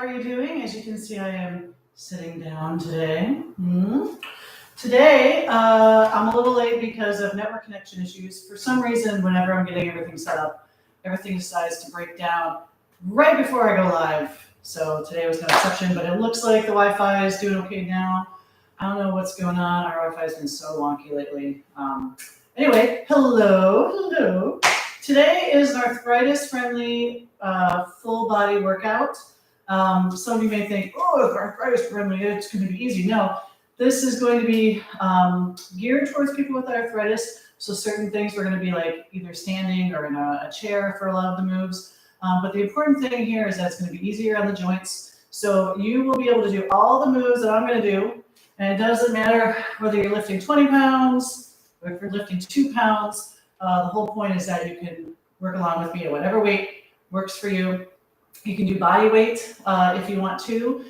are you doing? As you can see, I am sitting down today. Today, I'm a little late because of network connection issues. For some reason, whenever I'm getting everything set up, everything decides to break down right before I go live. So today was no exception, but it looks like the Wi-Fi is doing okay now. I don't know what's going on. Our Wi-Fi has been so wonky lately. Anyway, hello. Today is an arthritis-friendly full body workout. Some of you may think, oh, it's arthritis-friendly, it's going to be easy. No, this is going to be geared towards people with arthritis. So certain things we're going to be like either standing or in a chair for a lot of the moves. But the important thing here is that it's going to be easier on the joints. So you will be able to do all the moves that I'm going to do. And it doesn't matter whether you're lifting 20 pounds or if you're lifting 2 pounds. The whole point is that you can work along with me at whatever weight works for you. You can do body weight if you want to.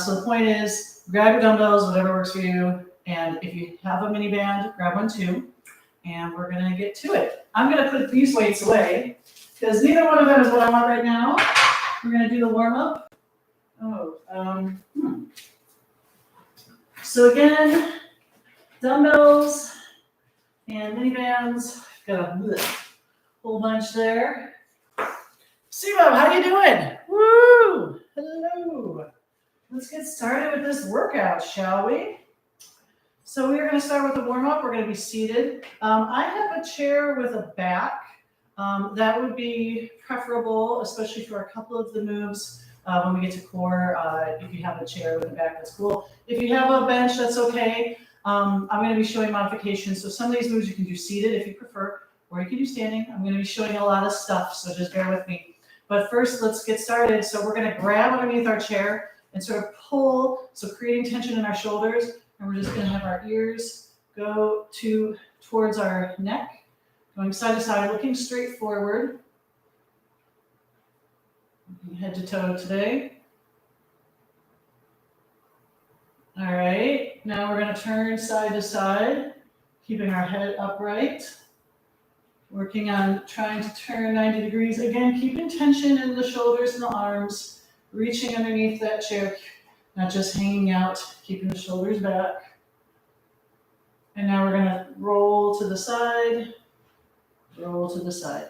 So the point is, grab your dumbbells, whatever works for you. And if you have a mini band, grab one too. And we're going to get to it. I'm going to put these weights away because neither one of them is what I want right now. We're going to do the warm up. So again, dumbbells and mini bands. Got a whole bunch there. Sibo, how you doing? Woo! Hello. Let's get started with this workout, shall we? So we are going to start with the warm-up. We're going to be seated. I have a chair with a back. That would be preferable, especially for a couple of the moves. When we get to core, if you have a chair with a back, that's cool. If you have a bench, that's okay. I'm going to be showing modifications. So some of these moves you can do seated if you prefer, or you can do standing. I'm going to be showing a lot of stuff, so just bear with me. But first, let's get started. So we're going to grab underneath our chair and sort of pull, so creating tension in our shoulders. And we're just going to have our ears go towards our neck, going side to side, looking straight forward. Head to toe today. All right, now we're going to turn side to side, keeping our head upright. Working on trying to turn 90 degrees. Again, keeping tension in the shoulders and the arms, reaching underneath that chair, not just hanging out, keeping the shoulders back. And now we're going to roll to the side, roll to the side.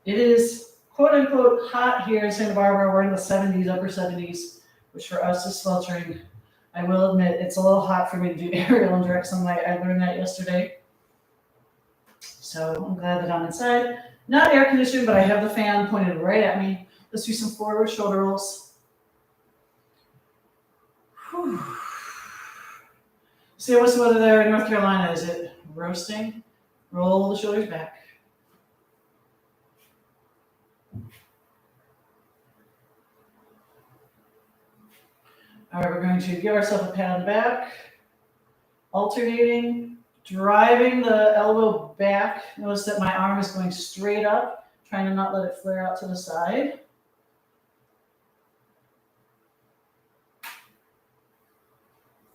It is quote unquote hot here in Santa Barbara. We're in the 70s, upper 70s, which for us is sweltering. I will admit it's a little hot for me to do aerial and direct sunlight. I learned that yesterday. So I'm glad that I'm inside. Not air conditioned, but I have the fan pointed right at me. Let's do some forward shoulder rolls. Whew. See, what's the weather there in North Carolina? Is it roasting? Roll the shoulders back. All right, we're going to give ourselves a pat on the back, alternating, driving the elbow back. Notice that my arm is going straight up, trying to not let it flare out to the side.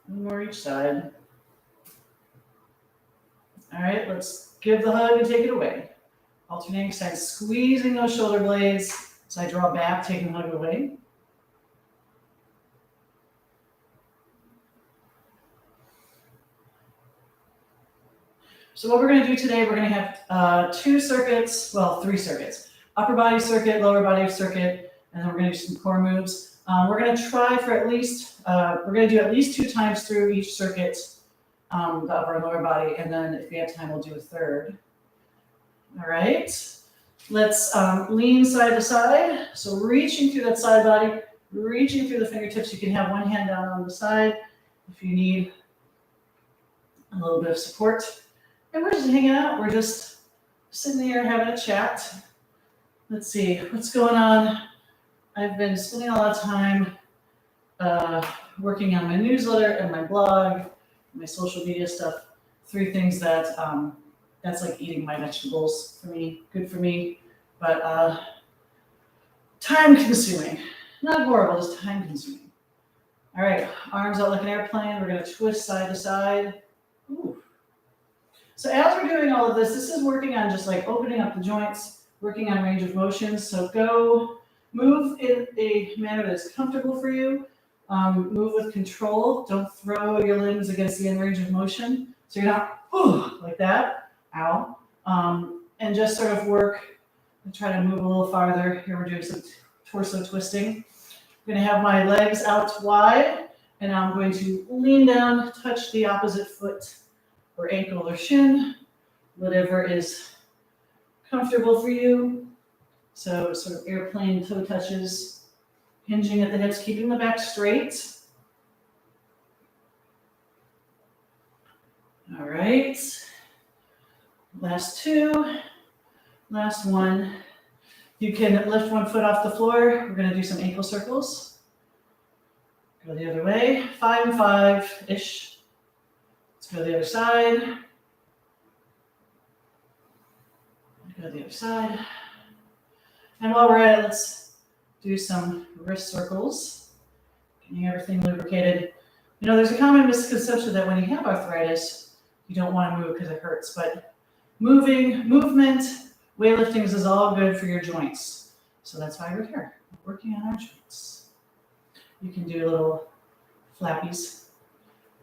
One more each side. All right, let's give the hug and take it away. Alternating sides, squeezing those shoulder blades as I draw back, taking the hug away. So what we're going to do today, we're going to have 3 circuits. Upper body circuit, lower body circuit, and then we're going to do some core moves. We're going to try for at least, we're going to do at least 2 times through each circuit, the upper and lower body, and then if we have time, we'll do a third. All right, let's lean side to side. So reaching through that side body, reaching through the fingertips. You can have one hand down on the side if you need a little bit of support. And we're just hanging out. We're just sitting here having a chat. Let's see, what's going on? I've been spending a lot of time working on my newsletter and my blog, my social media stuff. 3 things that, that's like eating my vegetables for me, good for me, but time consuming. Not horrible, just time consuming. All right, arms out like an airplane. We're gonna twist side to side. Ooh. So as we're doing all of this is working on just like opening up the joints, working on range of motion. So go Move in a manner that is comfortable for you. Move with control. Don't throw your limbs against the end range of motion. So you're not like that. Ow. And just sort of work and try to move a little farther. Here we're doing some torso twisting. I'm going to have my legs out wide, and I'm going to lean down, touch the opposite foot or ankle or shin, whatever is comfortable for you. So sort of airplane toe touches, hinging at the hips, keeping the back straight. All right. Last two. Last one. You can lift one foot off the floor. We're going to do some ankle circles. Go the other way. 5 and 5-ish. Let's go to the other side. Go to the other side. And while we're at it, let's do some wrist circles. Getting everything lubricated. You know, there's a common misconception that when you have arthritis, you don't want to move because it hurts. But movement, weightlifting is all good for your joints. So that's why we're here, working on our joints. You can do little flappies,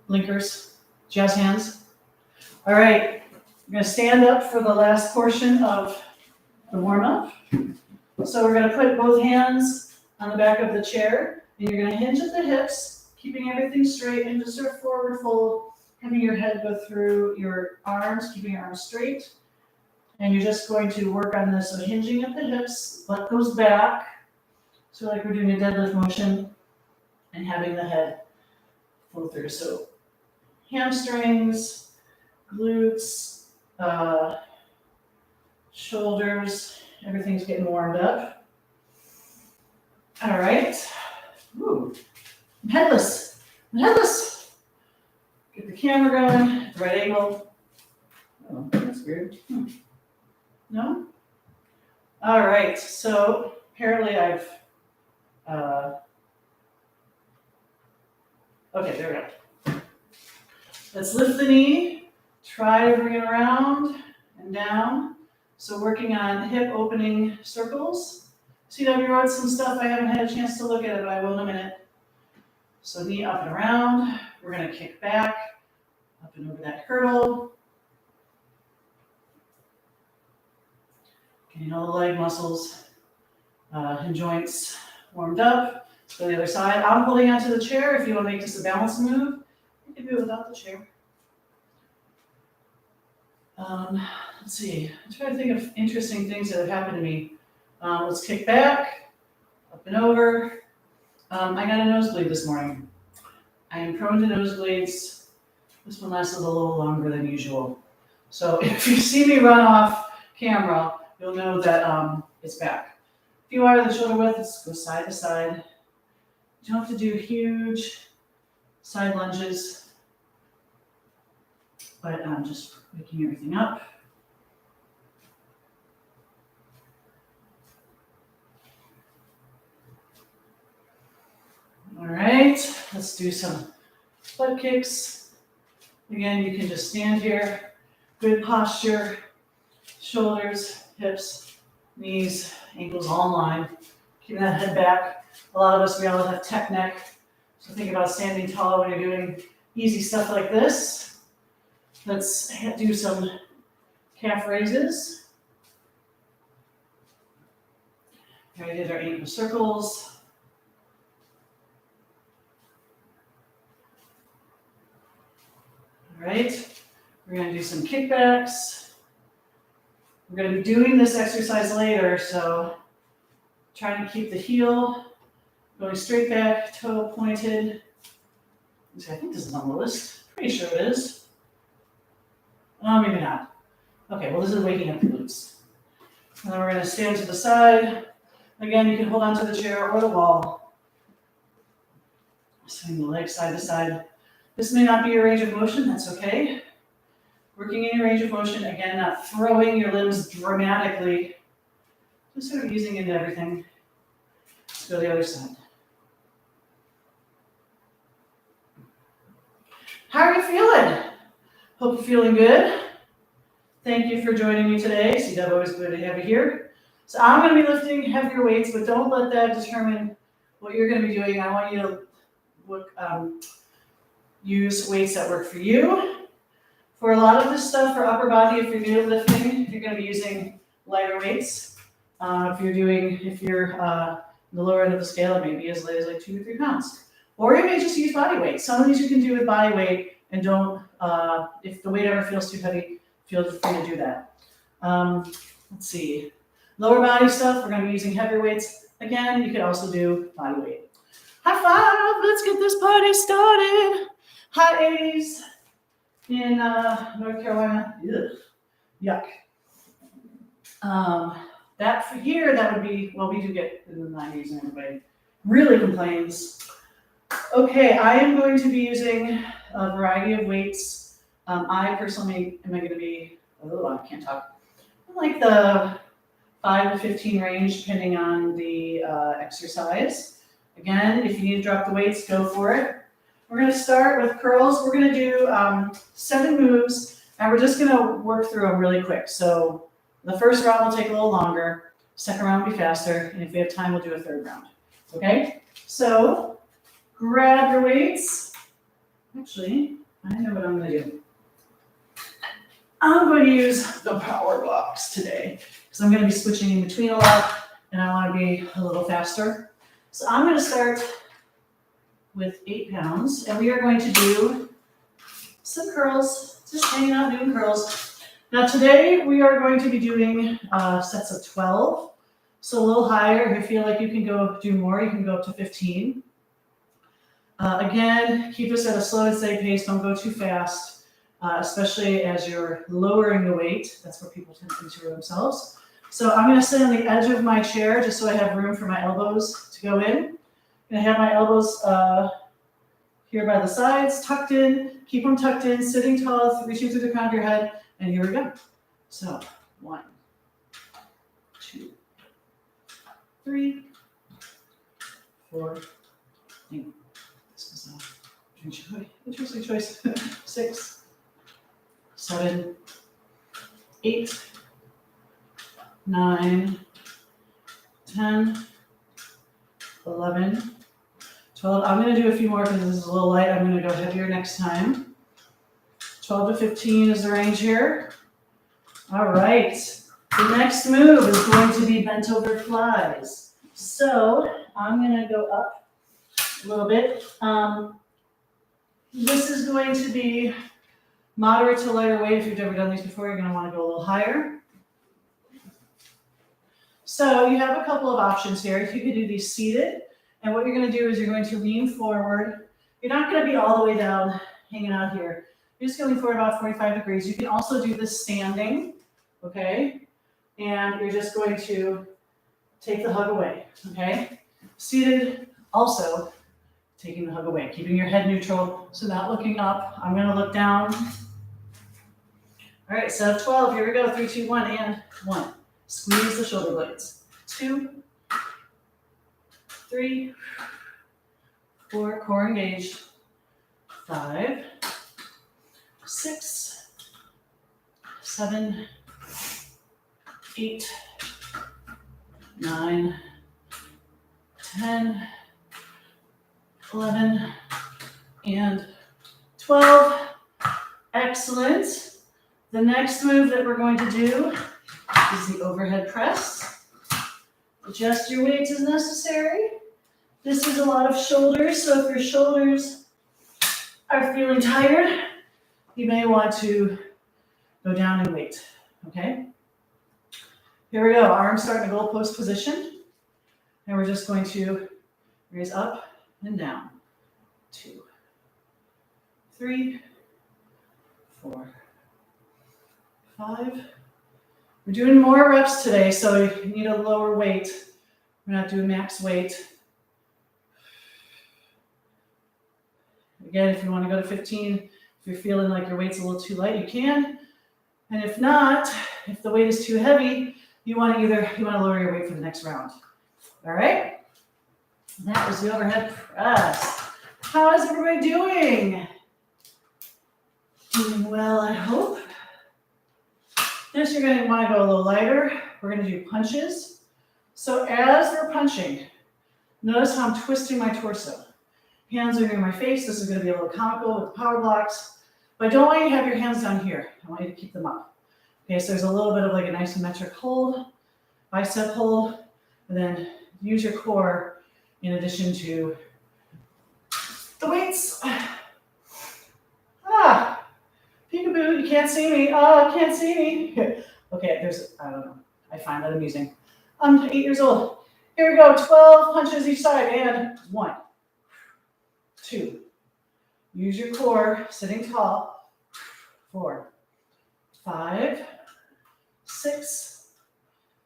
blinkers, jazz hands. All right, I'm going to stand up for the last portion of the warm-up. So we're going to put both hands on the back of the chair, and you're going to hinge at the hips, keeping everything straight, and just sort of forward fold, having your head go through your arms, keeping your arms straight. And you're just going to work on this, so hinging at the hips, butt goes back, so like we're doing a deadlift motion, and having the head flow through. So hamstrings, glutes, shoulders, everything's getting warmed up. All right. Ooh, I'm headless. I'm headless. Get the camera going at the right angle. Oh, that's weird. No? All right. So apparently I've, okay, there we go. Let's lift the knee. Try to bring it around and down. So working on hip opening circles. CW wrote some stuff. I haven't had a chance to look at it, but I will in a minute. So knee up and around. We're going to kick back, up and over that hurdle. Getting all the leg muscles and joints warmed up. Let's go to the other side. I'm holding onto the chair. If you want to make this a balance move, you can do it without the chair. Let's see. I'm trying to think of interesting things that have happened to me. Let's kick back, up and over. I got a nosebleed this morning. I am prone to nosebleeds. This one lasted a little longer than usual. So if you see me run off camera, you'll know that it's back. If you are the shoulder width, let's go side to side. You don't have to do huge side lunges, but I'm just waking everything up. All right, let's do some butt kicks. Again, you can just stand here, good posture, shoulders, hips, knees, ankles all in line. Keeping that head back. A lot of us, we all have tech neck. So think about standing tall when you're doing easy stuff like this. Let's do some calf raises. Here we did our ankle circles. All right, we're going to do some kickbacks. We're going to be doing this exercise later, so trying to keep the heel going straight back, toe pointed. I think this is on the list. Pretty sure it is. Oh, maybe not. Okay, well, this is waking up the glutes. And then we're going to stand to the side. Again, you can hold onto the chair or the wall. Swing the legs side to side. This may not be your range of motion, that's okay. Working in your range of motion, again, not throwing your limbs dramatically, just sort of easing into everything. Let's go to the other side. How are you feeling? Hope you're feeling good. Thank you for joining me today. CW, always good to have you here. So I'm going to be lifting heavier weights, but don't let that determine what you're going to be doing. I want you to use weights that work for you. For a lot of this stuff for upper body, if you're new to lifting, you're going to be using lighter weights. If you're the lower end of the scale, it may be as light as like 2 or 3 pounds. Or you may just use body weight. Some of these you can do with body weight, and don't, if the weight ever feels too heavy, feel free to do that. Let's see. Lower body stuff, we're going to be using heavier weights. Again, you can also do body weight. High five, let's get this party started. Hot 80s in North Carolina. Ugh. Yuck. That for here, that would be, well, we do get in the 90s and everybody really complains. Okay, I am going to be using a variety of weights. I personally am going to be, I can't talk, like the 5 to 15 range, depending on the exercise. Again, if you need to drop the weights, go for it. We're going to start with curls. We're going to do 7 moves, and we're just going to work through them really quick. So the first round will take a little longer. Second round will be faster, and if we have time, we'll do a third round. Okay? So grab your weights. Actually, I know what I'm going to do. I'm going to use the power blocks today because I'm going to be switching in between a lot, and I want to be a little faster. So I'm going to start with 8 pounds, and we are going to do some curls, just hanging out doing curls. Now today we are going to be doing sets of 12, so a little higher. If you feel like you can go do more, you can go up to 15. Again, keep this at a slow and steady pace. Don't go too fast, especially as you're lowering the weight. That's where people tend to injure themselves. So I'm going to sit on the edge of my chair just so I have room for my elbows to go in. I'm going to have my elbows here by the sides, tucked in. Keep them tucked in, sitting tall, reaching through the crown of your head. And here we go. So 1, 2, 3, 4. This was an interesting choice. 6, 7, 8, 9, 10, 11, 12. I'm going to do a few more because this is a little light. I'm going to go heavier next time. 12 to 15 is the range here. All right. The next move is going to be bent over flies. So I'm going to go up a little bit. This is going to be moderate to lighter weight. If you've never done these before, you're going to want to go a little higher. So you have a couple of options here. You could do these seated. And what you're going to do is you're going to lean forward. You're not going to be all the way down, hanging out here. You're just going to lean forward about 45 degrees. You can also do this standing, okay? And you're just going to take the hug away, okay? Seated, also taking the hug away, keeping your head neutral, so not looking up. I'm going to look down. All right, set of 12. Here we go. 3, 2, 1, and 1. Squeeze the shoulder blades. 2, 3, 4, core engaged. 5, 6, 7, 8, 9, 10, 11, and 12. Excellent. The next move that we're going to do is the overhead press. Adjust your weights as necessary. This is a lot of shoulders, so if your shoulders are feeling tired, you may want to go down in weight, okay? Here we go, arms start in a goalpost position, and we're just going to raise up and down. 2, 3, 4, 5. We're doing more reps today, so you need a lower weight. We're not doing max weight. Again, if you want to go to 15, if you're feeling like your weight's a little too light, you can. And if not, if the weight is too heavy, you want to lower your weight for the next round. All right? That was the overhead press. How is everybody doing? Doing well, I hope. This, you're going to want to go a little lighter. We're going to do punches. So as we're punching, notice how I'm twisting my torso. Hands are near my face. This is going to be a little comical with the power blocks. But I don't want you to have your hands down here. I want you to keep them up. Okay, so there's a little bit of like an isometric hold, bicep hold, and then use your core in addition to the weights. Peekaboo, you can't see me. Oh, can't see me. Okay, I don't know. I find that amusing. I'm 8 years old. Here we go, 12 punches each side, and 1, 2. Use your core, sitting tall. 4, 5, 6,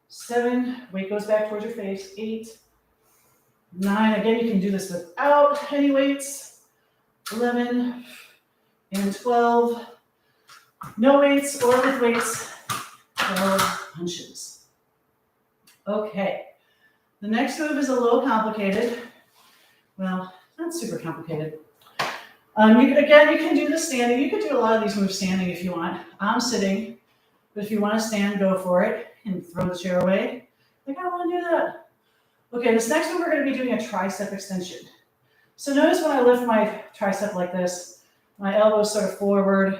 7. Weight goes back towards your face. 8, 9. Again, you can do this without any weights. 11 and 12. No weights or with weights. 12 punches. Okay. The next move is a little complicated. Well, not super complicated. You can do this standing. You could do a lot of these moves standing if you want. I'm sitting, but if you want to stand, go for it and throw the chair away. Like, I don't want to do that. Okay, this next one we're going to be doing a tricep extension. So notice when I lift my tricep like this, my elbow's sort of forward,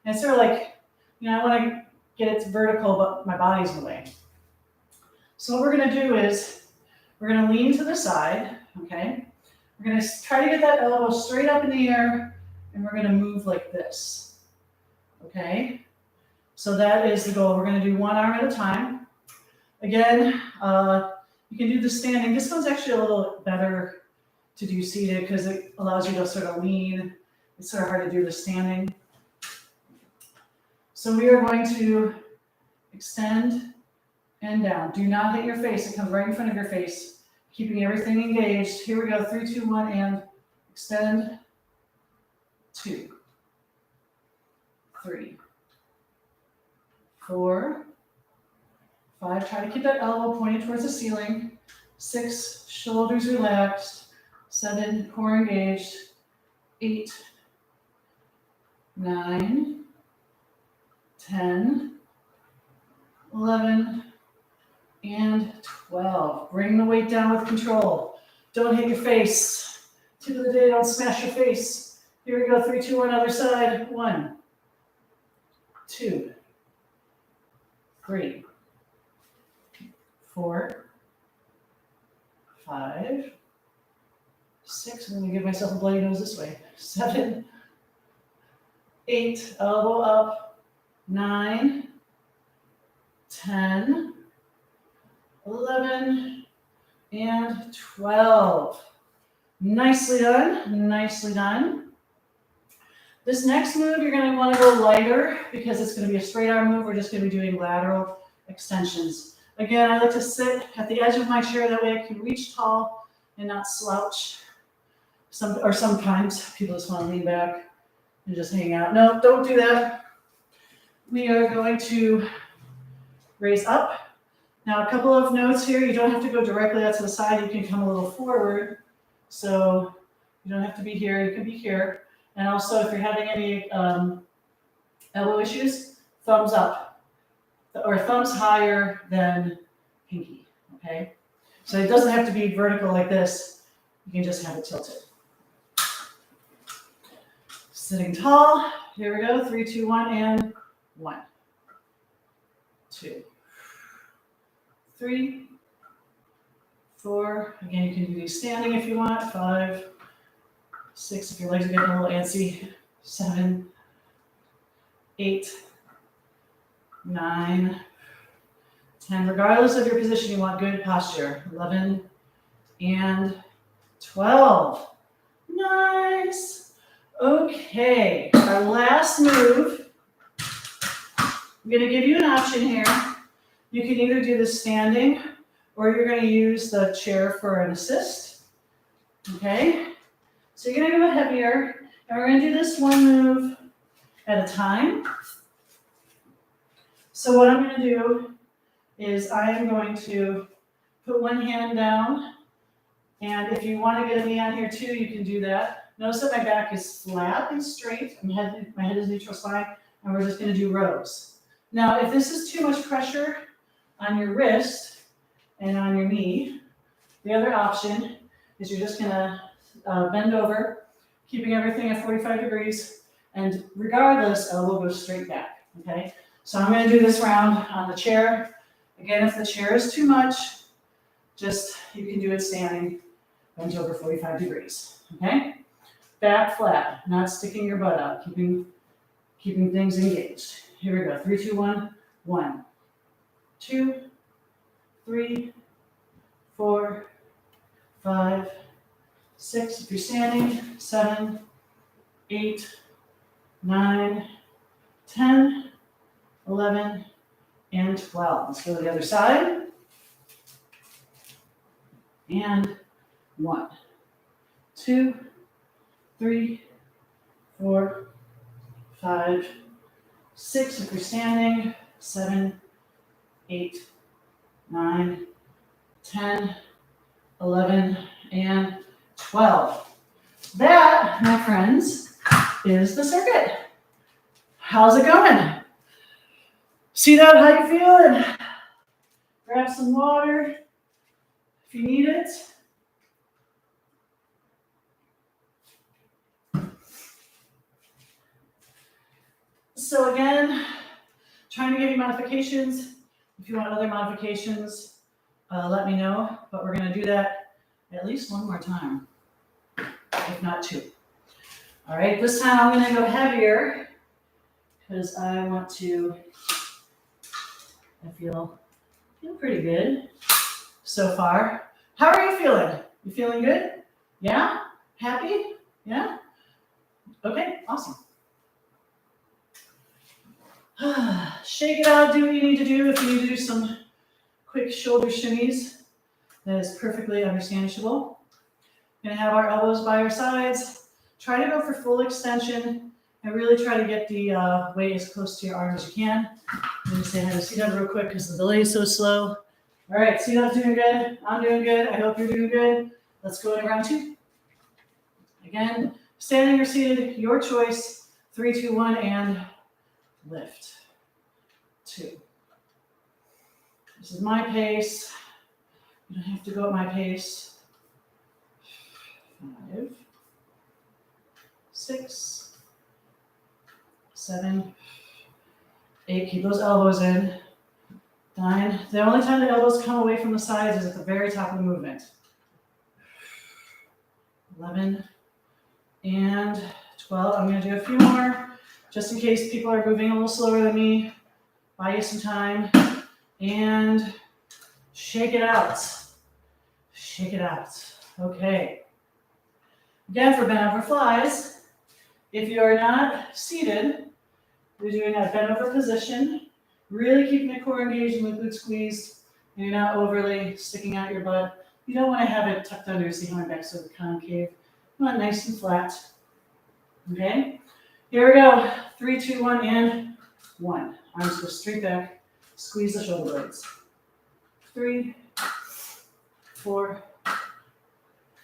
and it's sort of like, I want to get it vertical, but my body's in the way. So what we're going to do is we're going to lean to the side, okay? We're going to try to get that elbow straight up in the air, and we're going to move like this, okay? So that is the goal. We're going to do one arm at a time. Again, you can do the standing. This one's actually a little better to do seated because it allows you to sort of lean. It's sort of hard to do the standing. So we are going to extend and down. Do not hit your face. It comes right in front of your face, keeping everything engaged. Here we go, 3, 2, 1, and extend. 2, 3, 4, 5. Try to keep that elbow pointed towards the ceiling. 6, shoulders relaxed. 7, core engaged. 8, 9, 10, 11, and 12. Bring the weight down with control. Don't hit your face. Tip of the day, don't smash your face. Here we go, 3, 2, 1, other side. 1, 2, 3, 4, 5, 6. I'm going to give myself a bloody nose this way. 7, 8, elbow up. 9, 10, 11, and 12. Nicely done, nicely done. This next move, you're going to want to go lighter because it's going to be a straight arm move. We're just going to be doing lateral extensions. Again, I like to sit at the edge of my chair. That way I can reach tall and not slouch. Sometimes people just want to lean back and just hang out. No, don't do that. We are going to raise up. Now, a couple of notes here. You don't have to go directly out to the side. You can come a little forward. So you don't have to be here. You can be here. And also, if you're having any elbow issues, thumbs up or thumbs higher than pinky, okay? So it doesn't have to be vertical like this. You can just have it tilted. Sitting tall. Here we go. 3, 2, 1, and 1, 2, 3, 4. Again, you can do these standing if you want. 5, 6 if your legs are getting a little antsy. 7, 8, 9, 10. Regardless of your position, you want good posture. 11 and 12. Nice. Okay, our last move. I'm going to give you an option here. You can either do the standing or you're going to use the chair for an assist. Okay? So you're going to go heavier, and we're going to do this one move at a time. So what I'm going to do is I am going to put one hand down, and if you want to get a knee on here too, you can do that. Notice that my back is flat and straight. My head is neutral spine, and we're just going to do rows. Now, if this is too much pressure on your wrist, and on your knee. The other option is you're just gonna bend over, keeping everything at 45 degrees, and regardless, elbow goes straight back, okay? So I'm gonna do this round on the chair. Again, if the chair is too much, you can do it standing, bent over 45 degrees, okay? Back flat, not sticking your butt out, keeping things engaged. Here we go, 3, 2, 1, 1, 2, 3, 4, 5, 6, if you're standing, 7, 8, 9, 10, 11, and 12. Let's go to the other side. And 1, 2, 3, 4, 5, 6 if you're standing, 7, 8, 9, 10, 11, and 12. That, my friends, is the circuit. How's it going? See that? How you feeling? Grab some water if you need it. So again, trying to give you modifications. If you want other modifications, let me know. But we're going to do that at least one more time, if not 2. All right, this time I'm going to go heavier because I want to. I feel pretty good so far. How are you feeling? You feeling good? Yeah? Happy? Yeah? Okay, awesome. Shake it out, do what you need to do. If you need to do some quick shoulder shimmies, that is perfectly understandable. We're gonna have our elbows by our sides. Try to go for full extension and really try to get the weight as close to your arm as you can. I'm gonna say hi to C-Dub real quick because the delay is so slow. All right, C-Dub's doing good. I'm doing good. I hope you're doing good. Let's go into round 2. Again, standing or seated, your choice. 3, 2, 1, and lift. 2. This is my pace. You don't have to go at my pace. 5, 6, 7, 8. Keep those elbows in. 9. The only time the elbows come away from the sides is at the very top of the movement. 11 and 12. I'm going to do a few more just in case people are moving a little slower than me. Buy you some time. And shake it out. Shake it out. Okay. Again, for bent over flies, if you are not seated, you're doing that bent over position. Really keeping the core engaged and the glute squeezed, and you're not overly sticking out your butt. You don't want to have it tucked under, see how my back's sort of concave. You want it nice and flat. Okay? Here we go. 3, 2, 1, and 1. Arms go straight back. Squeeze the shoulder blades. 3, 4,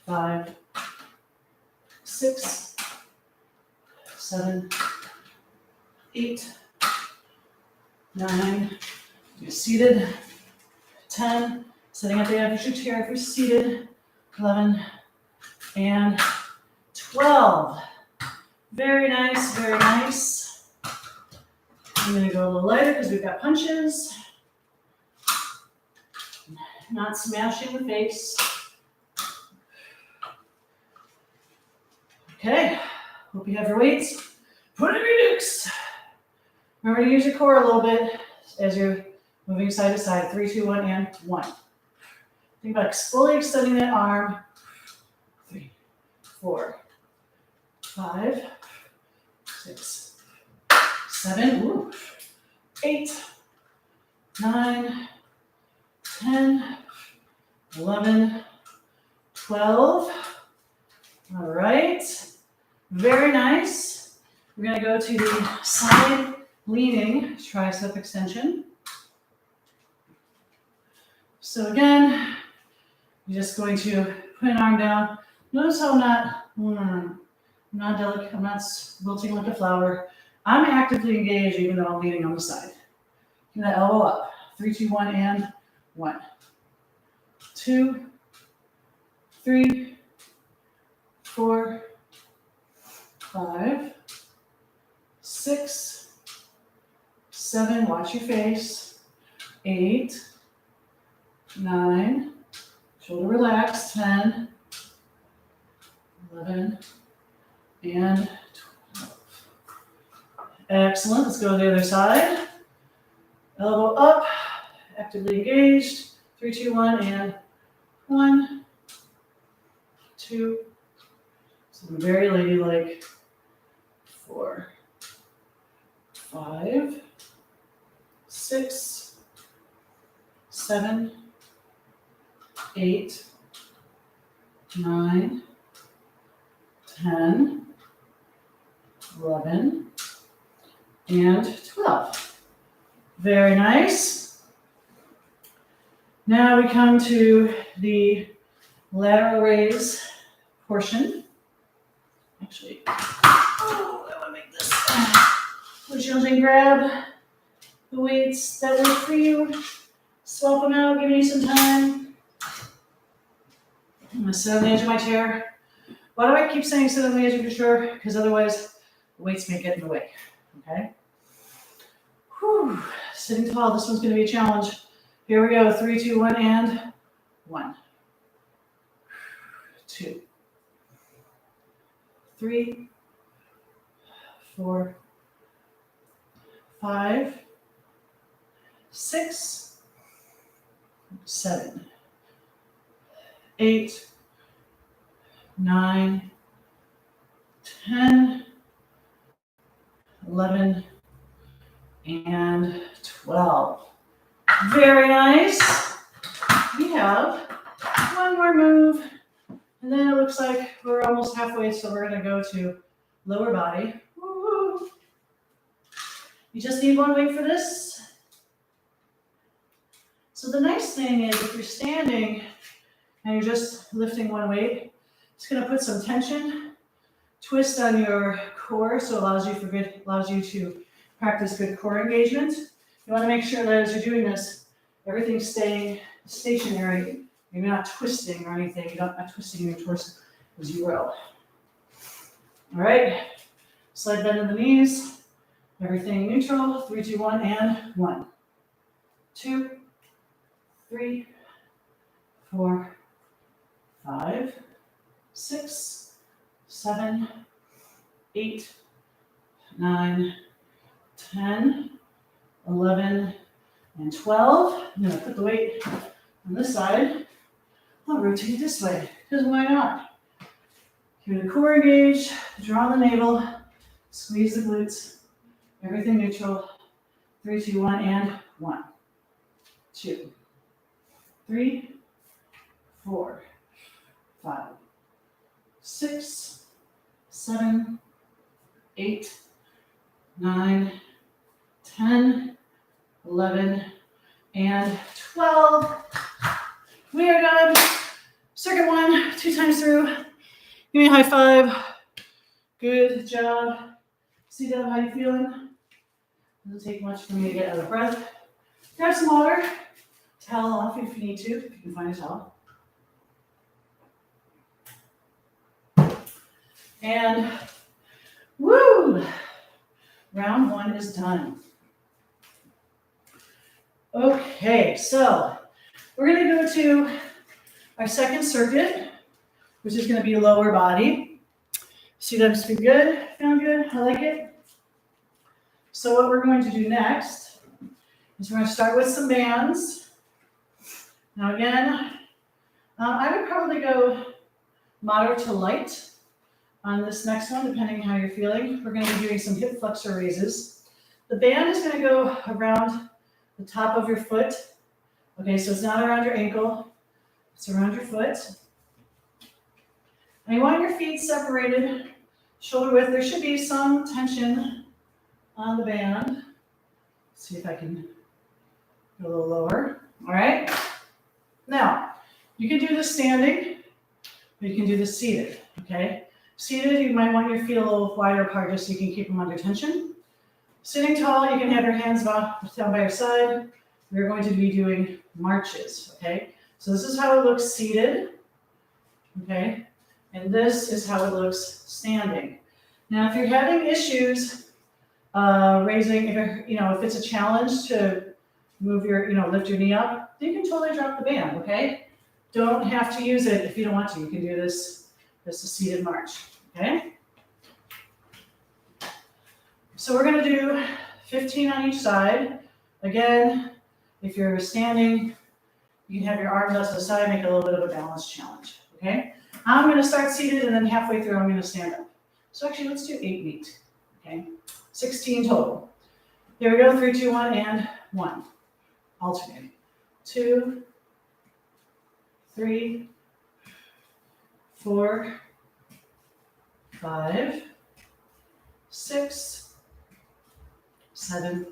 5, 6, 7, 8, 9, you're seated. 10, sitting at the edge of your chair if you're seated. 11, and 12. Very nice, very nice. I'm going to go a little lighter because we've got punches. Not smashing the face. Okay, hope you have your weights. Put in your nukes. Remember to use your core a little bit as you're moving side to side. 3, 2, 1, and 1. Think about fully extending that arm. 3, 4, 5, 6, 7, 8, 9, 10, 11, 12. All right. Very nice. We're going to go to the side leaning tricep extension. So again, you're just going to put an arm down. Notice how I'm not delicate, I'm not wilting like a flower. I'm actively engaged even though I'm leaning on the side. Get that elbow up. 3, 2, 1, and 1. 2, 3, 4, 5, 6, 7, watch your face, 8, 9, shoulder relaxed, 10, 11, and 12. Excellent. Let's go to the other side. Elbow up, actively engaged. 3, 2, 1, and 1, 2. Something very ladylike. 4, 5, 6, 7, 8, 9, 10, 11, and 12. Very nice. Now we come to the lateral raise portion. Actually, I want to make this. Push and grab the weights that work for you. Swap them out, give me some time. I'm going to sit on the edge of my chair. Why do I keep saying sit on the edge of your chair? Because otherwise, the weights may get in the way. Okay? Whew. Sitting tall, this one's going to be a challenge. Here we go. 3, 2, 1, and 1, 2, 3, 4, 5, 6, 7, 8, 9, 10, 11, and 12. Very nice. We have one more move, and then it looks like we're almost halfway, so we're going to go to lower body. Woo-hoo. You just need one weight for this. So the nice thing is if you're standing and you're just lifting one weight, it's going to put some tension, twist on your core, so it allows you to practice good core engagement. You want to make sure that as you're doing this, everything's staying stationary. You're not twisting or anything. You're not twisting your torso as you row. All right. Slight bend in the knees. Everything neutral. 3, 2, 1, and 1, 2, 3, 4, 5, 6, 7, 8, 9, 10, 11, and 12. I'm going to put the weight on this side. I'll rotate it this way, because why not? Keep the core engaged, draw the navel, squeeze the glutes, everything neutral. 3, 2, 1, and 1, 2, 3, 4, 5, 6, 7, 8, 9, 10, 11, and 12. We are done. Second one, 2 times through. Give me a high five. Good job. See how you feeling? Doesn't take much for me to get out of breath. Grab some water. Towel off if you need to, if you can find a towel. And woo! Round 1 is done. Okay, so we're going to go to our second circuit, which is going to be lower body. See that it's good? Sound good? I like it. So what we're going to do next is we're going to start with some bands. Now again, I would probably go moderate to light on this next one, depending on how you're feeling. We're going to be doing some hip flexor raises. The band is going to go around the top of your foot. Okay, so it's not around your ankle, it's around your foot. And you want your feet separated, shoulder width. There should be some tension on the band. Let's see if I can go a little lower. All right. Now, you can do this standing, or you can do this seated, okay? Seated, you might want your feet a little wider apart just so you can keep them under tension. Sitting tall, you can have your hands down by your side. We're going to be doing marches, okay? So this is how it looks seated, okay? And this is how it looks standing. Now, if you're having issues raising, if it's a challenge to move your, lift your knee up, you can totally drop the band, okay? Don't have to use it if you don't want to. You can do this is seated march, okay? So we're gonna do 15 on each side. Again, if you're standing, you can have your arms out to the side, make it a little bit of a balance challenge, okay? I'm gonna start seated and then halfway through I'm gonna stand up. So actually let's do 8 feet, okay? 16 total. Here we go, 3, 2, 1, and 1. Alternate. 2, 3, 4, 5, 6, 7,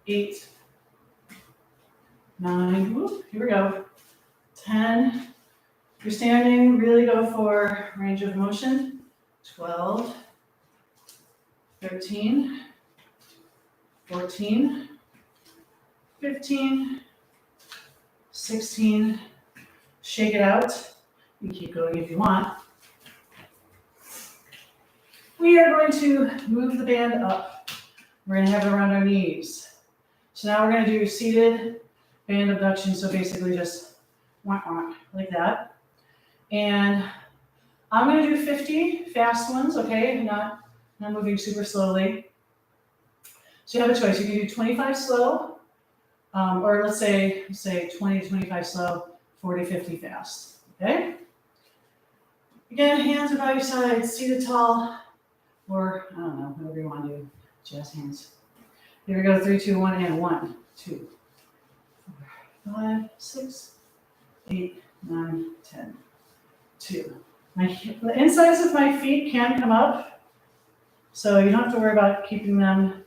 8, 9, whoop, here we go, 10. If you're standing, really go for range of motion. 12, 13, 14, 15, 16, shake it out. You can keep going if you want. We are going to move the band up. We're going to have it around our knees. So now we're going to do seated band abduction. So basically just like that. And I'm going to do 50 fast ones, okay? Not moving super slowly. So you have a choice. You can do 25 slow, or let's say 20 to 25 slow, 40, 50 fast, okay? Again, hands are by your sides, seated tall, or I don't know, whatever you want to do, jazz hands. Here we go, 3, 2, 1, and 1, 2, 4, 5, 6, 8, 9, 10, 2. The insides of my feet can come up, so you don't have to worry about keeping them,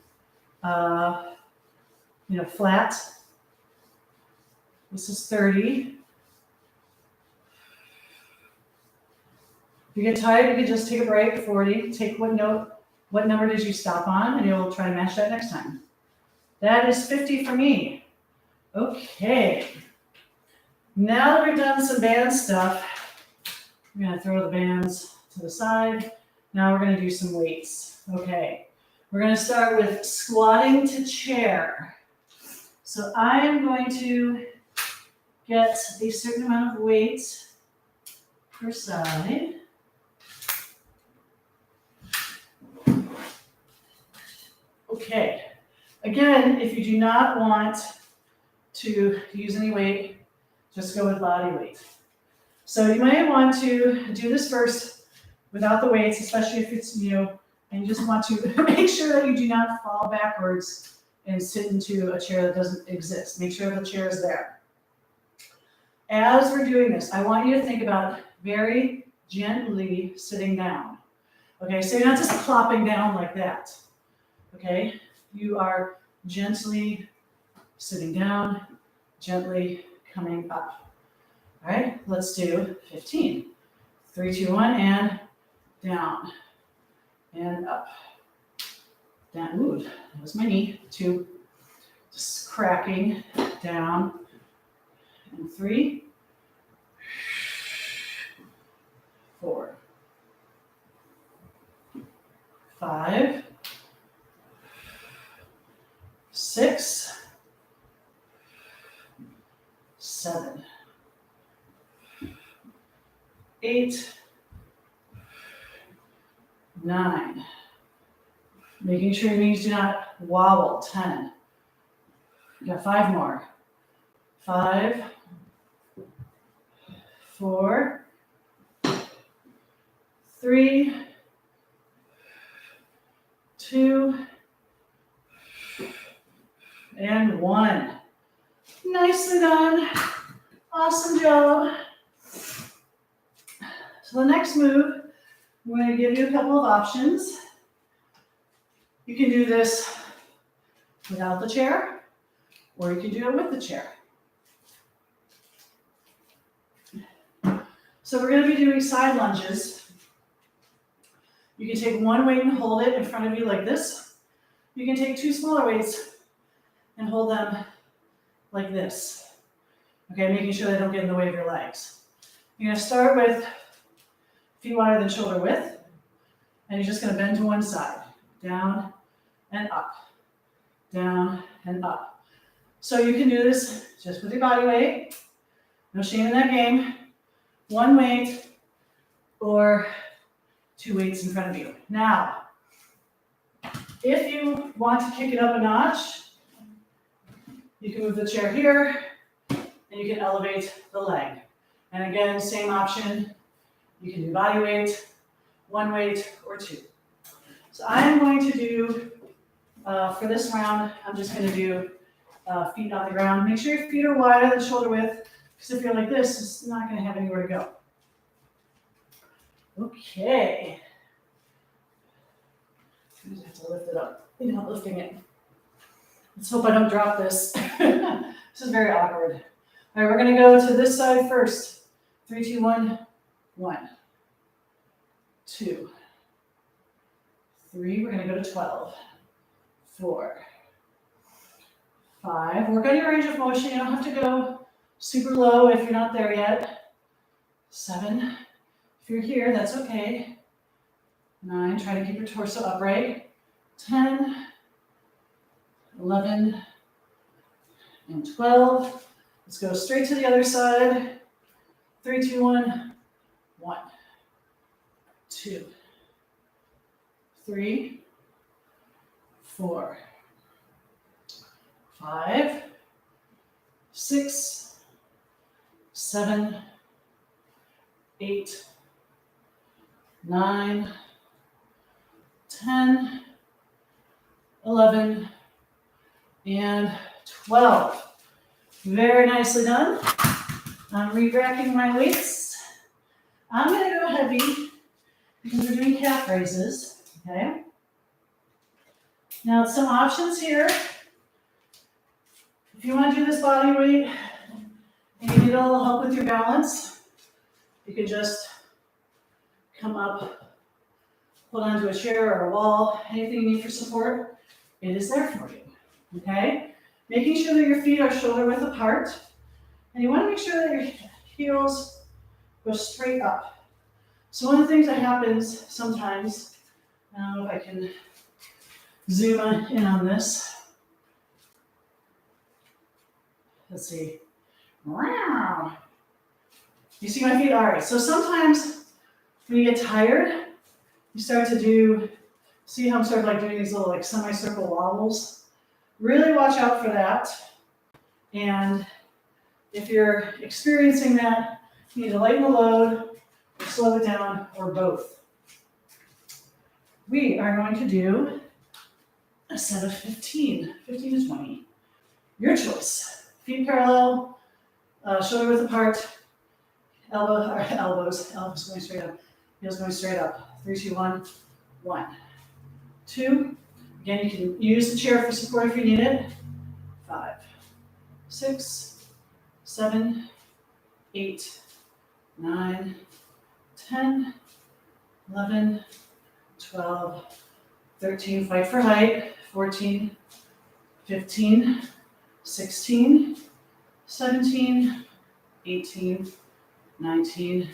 flat. This is 30. If you get tired, you can just take a break, 40. Take what number did you stop on, and you'll try to match that next time. That is 50 for me. Okay. Now that we've done some band stuff, we're gonna throw the bands to the side. Now we're gonna do some weights. Okay. We're gonna start with squatting to chair. So I am going to get a certain amount of weight per side. Okay. Again, if you do not want to use any weight, just go with body weight. So you might want to do this first without the weights, especially if it's new, and you just want to make sure that you do not fall backwards and sit into a chair that doesn't exist. Make sure the chair is there. As we're doing this, I want you to think about very gently sitting down. Okay, so you're not just plopping down like that. Okay, you are gently sitting down, gently coming up. All right, let's do 15. 3, 2, 1, and down and up. Down, ooh, that was my knee. 2, just cracking down. And 3, 4, 5, 6, 7, 8, 9. Making sure your knees do not wobble. 10. You got 5 more. 5, 4, 3, 2, and 1. Nicely done. Awesome job. So the next move, I'm going to give you a couple of options. You can do this without the chair, or you can do it with the chair. So we're going to be doing side lunges. You can take one weight and hold it in front of you like this. You can take 2 smaller weights and hold them like this. Okay, making sure they don't get in the way of your legs. You're gonna start with feet wider than shoulder width, and you're just gonna bend to one side, down and up, down and up. So you can do this just with your body weight. No shame in that game. One weight or two weights in front of you. Now, if you want to kick it up a notch, you can move the chair here and you can elevate the leg. And again, same option. You can do body weight, one weight, or two. So I'm going to do, for this round, I'm just going to do feet on the ground. Make sure your feet are wider than shoulder width, because if you're like this, it's not going to have anywhere to go. Okay. I just have to lift it up. You're not lifting it. Let's hope I don't drop this. This is very awkward. All right, we're going to go to this side first. 3, 2, 1. 1, 2, 3. We're going to go to 12. 4, 5. Work on your range of motion. You don't have to go super low if you're not there yet. 7. If you're here, that's okay. 9. Try to keep your torso upright. 10, 11, and 12. Let's go straight to the other side. 3, 2, 1. 1, 2, 3, 4, 5, 6, 7, 8, 9, 10, 11, and 12. Very nicely done. I'm re-racking my weights. I'm going to go heavy because we're doing calf raises, okay? Now, some options here. If you want to do this body weight and you need a little help with your balance, you can just come up, hold onto a chair or a wall, anything you need for support, it is there for you, okay? Making sure that your feet are shoulder width apart, and you want to make sure that your heels go straight up. So one of the things that happens sometimes, I don't know if I can zoom in on this. Let's see. Wow. You see my feet? All right. So sometimes when you get tired, you start to do, see how I'm sort of like doing these little like semicircle wobbles? Really watch out for that. And if you're experiencing that, you need to lighten the load, or slow it down, or both. We are going to do a set of 15 to 20. Your choice. Feet parallel, shoulder width apart, elbows going straight up, heels going straight up. 3, 2, 1, 1, 2. Again, you can use the chair for support if you need it. 5, 6, 7, 8, 9, 10, 11, 12, 13, fight for height, 14, 15, 16, 17, 18, 19,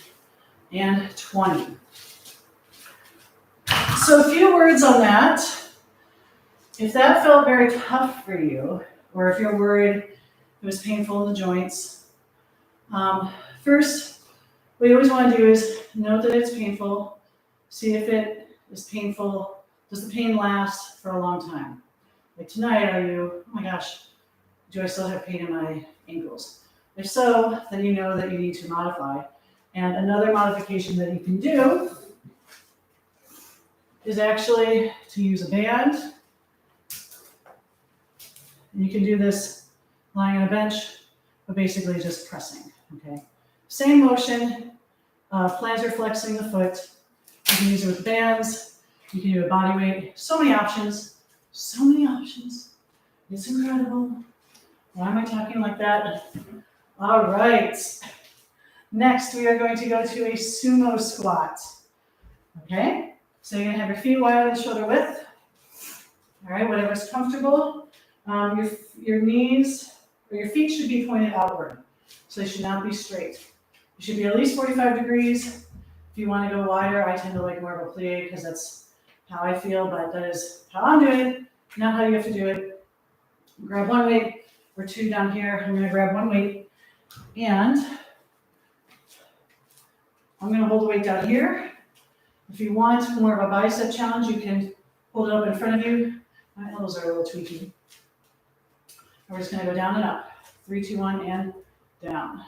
and 20. So a few words on that. If that felt very tough for you, or if you're worried it was painful in the joints, first, what you always want to do is note that it's painful. See if it is painful. Does the pain last for a long time? Like tonight, are you, oh my gosh, do I still have pain in my ankles? If so, then you know that you need to modify. And another modification that you can do is actually to use a band. And you can do this lying on a bench, but basically just pressing, okay? Same motion, plantar flexing the foot. You can use it with bands. You can do a body weight. So many options. So many options. It's incredible. Why am I talking like that? All right. Next, we are going to go to a sumo squat. Okay? So you're going to have your feet wider than shoulder width. All right, whatever's comfortable. Your knees or your feet should be pointed outward. So they should not be straight. It should be at least 45 degrees. If you want to go wider, I tend to like more of a plie because that's how I feel, but that is how I'm doing it, not how you have to do it. Grab one weight or two down here. I'm going to grab one weight and I'm going to hold the weight down here. If you want more of a bicep challenge, you can hold it up in front of you. My elbows are a little tweaky. We're just going to go down and up. 3, 2, 1, and down.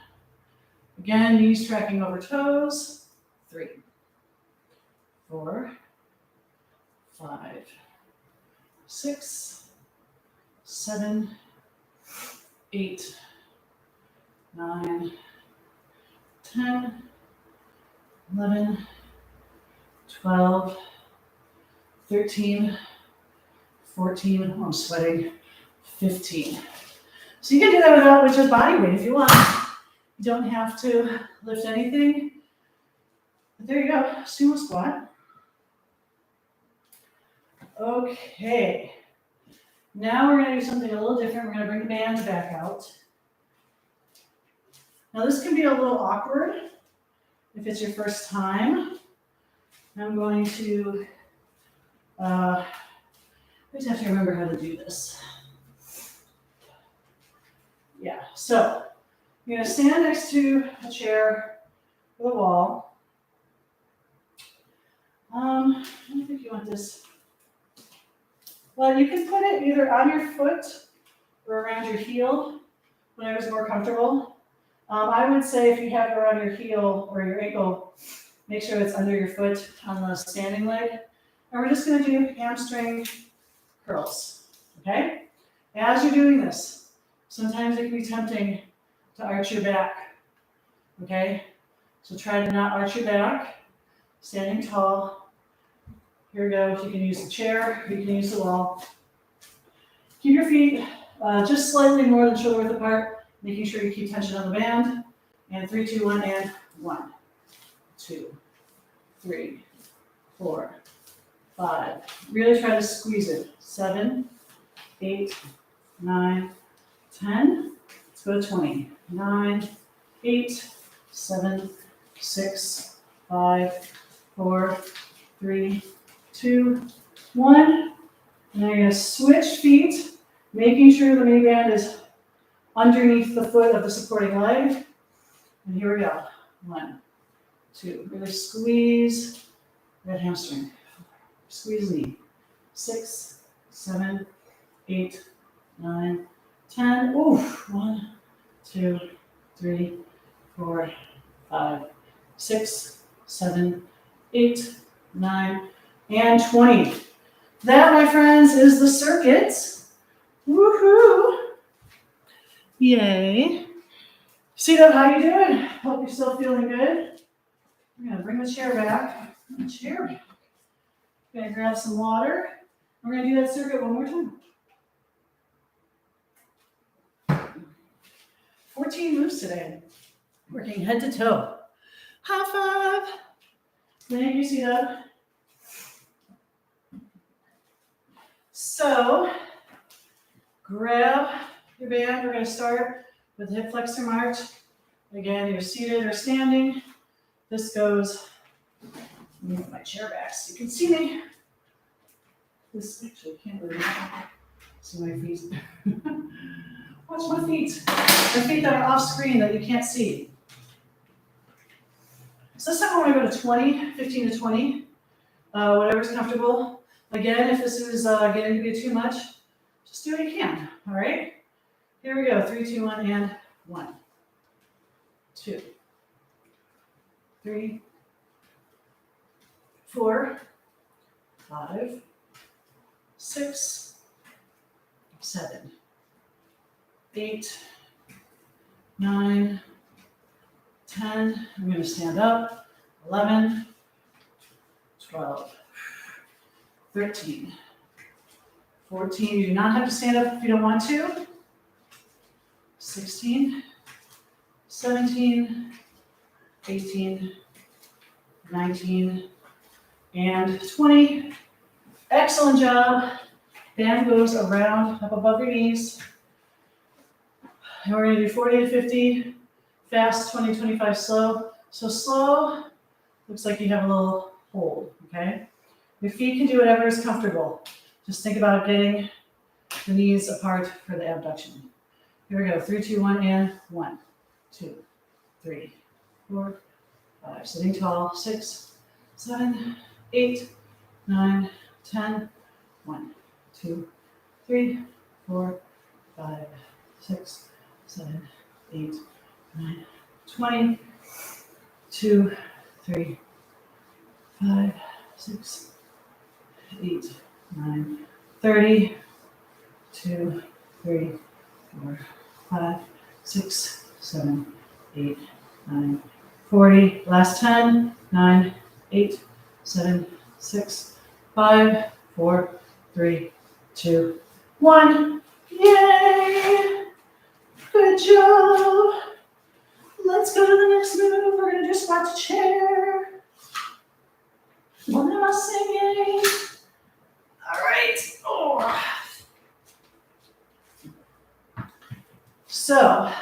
Again, knees tracking over toes. 3, 4, 5, 6, 7, 8, 9, 10, 11, 12, 13, 14, oh, I'm sweating, 15. So you can do that without with just body weight if you want. You don't have to lift anything. But there you go, sumo squat. Okay. Now we're going to do something a little different. We're going to bring the bands back out. Now this can be a little awkward if it's your first time. I'm going to, I just have to remember how to do this. Yeah, so you're going to stand next to a chair or the wall. I don't think you want this. Well, you can put it either on your foot or around your heel, whatever's more comfortable. I would say if you have it around your heel or your ankle, make sure it's under your foot on the standing leg. And we're just going to do hamstring curls, okay? As you're doing this, sometimes it can be tempting to arch your back, okay? So try to not arch your back, standing tall. Here we go. You can use the chair, you can use the wall. Keep your feet just slightly more than shoulder width apart, making sure you keep tension on the band. And 3, 2, 1, and 1, 2, 3, 4, 5. Really try to squeeze it. 7, 8, 9, 10. Let's go to 20. 9, 8, 7, 6, 5, 4, 3, 2, 1. And then you're going to switch feet, making sure the mini band is underneath the foot of the supporting leg. And here we go. 1, 2. Really squeeze that hamstring. Squeeze knee. 6, 7, 8, 9, 10. Oof. 1, 2, 3, 4, 5, 6, 7, 8, 9, and 20. That, my friends, is the circuit. Woohoo! Yay. Seat up, how you doing? Hope you're still feeling good. I'm gonna bring the chair back. We're gonna grab some water. We're gonna do that circuit one more time. 14 moves today. Working head to toe. High five. Thank you, seat up. So, grab your band. We're going to start with the hip flexor march. Again, you're seated or standing. This goes, let me move my chair back so you can see me. This actually can't really see my feet. Watch my feet. My feet that are off screen that you can't see. So this time we're going to go to 20, 15 to 20, whatever's comfortable. Again, if this is getting to be too much, just do what you can, all right? Here we go, 3, 2, 1, and 1, 2, 3, 4, 5, 6, 7, 8, 9, 10. I'm going to stand up. 11, 12, 13, 14. You do not have to stand up if you don't want to. 16, 17, 18, 19, and 20. Excellent job. Band goes around up above your knees. And we're going to do 40 to 50 fast, 20, 25 slow. So slow, looks like you have a little hold, okay? Your feet can do whatever is comfortable. Just think about getting the knees apart for the abduction. Here we go, 3, 2, 1, and 1, 2, 3, 4, 5. Sitting tall, 6, 7, 8, 9, 10, 1, 2, 3, 4, 5, 6, 7, 8, 9, 20, 2, 3, 5, 6, 8, 9, 30, 2, 3, 4, 5, 6, 7, 8, 9, 40. Last 10, 9, 8, 7, 6, 5, 4, 3, 2, 1. Yay! Good job. Let's go to the next move. We're going to do squat to chair. What am I singing? All right. Oh. So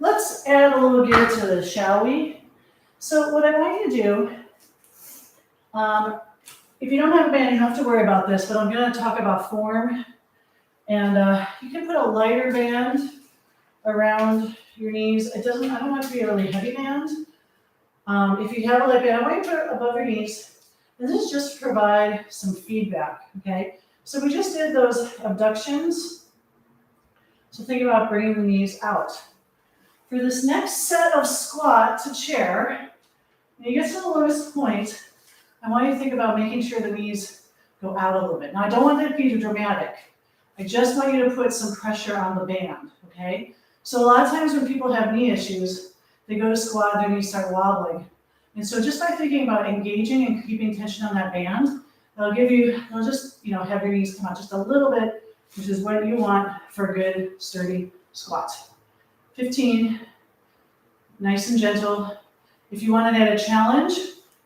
let's add a little gear to this, shall we? So what I want you to do, if you don't have a band, you don't have to worry about this, but I'm going to talk about form. And you can put a lighter band around your knees. I don't want it to be a really heavy band. If you have a light band, I want you to put it above your knees. And this is just to provide some feedback, okay? So we just did those abductions. So think about bringing the knees out. For this next set of squat to chair, when you get to the lowest point, I want you to think about making sure the knees go out a little bit. Now, I don't want that to be too dramatic. I just want you to put some pressure on the band, okay? So a lot of times when people have knee issues, they go to squat, their knees start wobbling. And so just by thinking about engaging and keeping tension on that band, they'll just, have your knees come out just a little bit, which is what you want for a good, sturdy squat. 15, nice and gentle. If you want to add a challenge,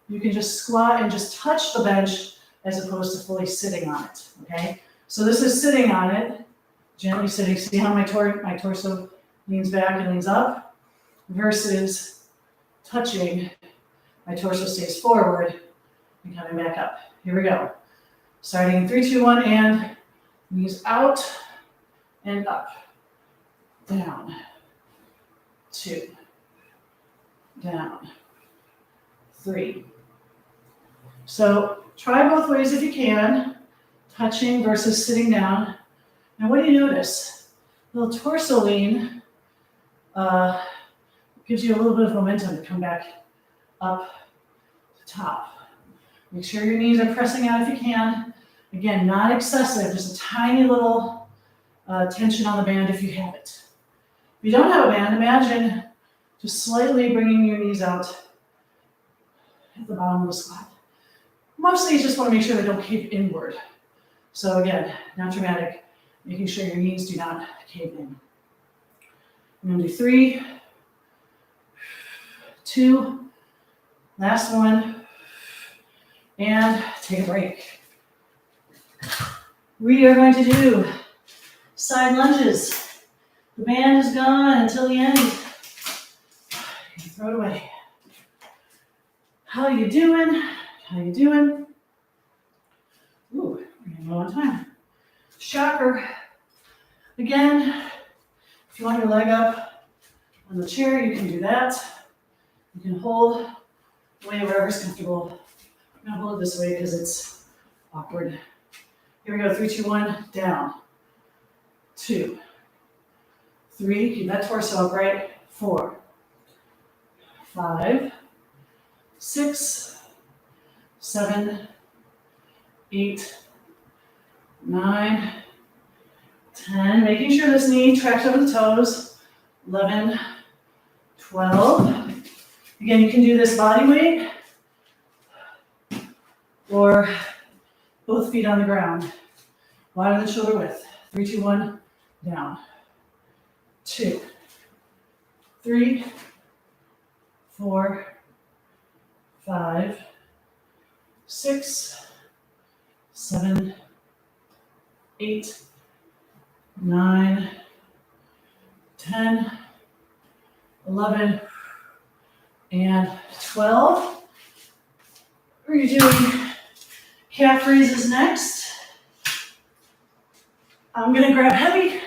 you can just squat and just touch the bench as opposed to fully sitting on it, okay? So this is sitting on it, gently sitting. See how my torso leans back and leans up versus touching. My torso stays forward and coming back up. Here we go. Starting in 3, 2, 1, and knees out and up, down, 2, down, 3. So try both ways if you can, touching versus sitting down. And what do you notice? A little torso lean gives you a little bit of momentum to come back up to top. Make sure your knees are pressing out if you can. Again, not excessive, just a tiny little tension on the band if you have it. If you don't have a band, imagine just slightly bringing your knees out at the bottom of the squat. Mostly you just want to make sure they don't cave inward. So again, not dramatic, making sure your knees do not cave in. I'm going to do 3, 2, last one, and take a break. We are going to do side lunges. The band is gone until the end. You throw it away. How you doing? How you doing? Ooh, we're going to go on time. Shocker. Again, if you want your leg up on the chair, you can do that. You can hold away wherever's comfortable. I'm going to hold it this way because it's awkward. Here we go, 3, 2, 1, down. 2, 3, keep that torso upright. 4, 5, 6, 7, 8, 9, 10. Making sure this knee tracks over the toes. 11, 12. Again, you can do this body weight or both feet on the ground. Wide the shoulder width. 3, 2, 1, down. 2, 3, 4, 5, 6, 7, 8, 9, 10, 11, and 12. We're doing calf raises next. I'm gonna grab heavy.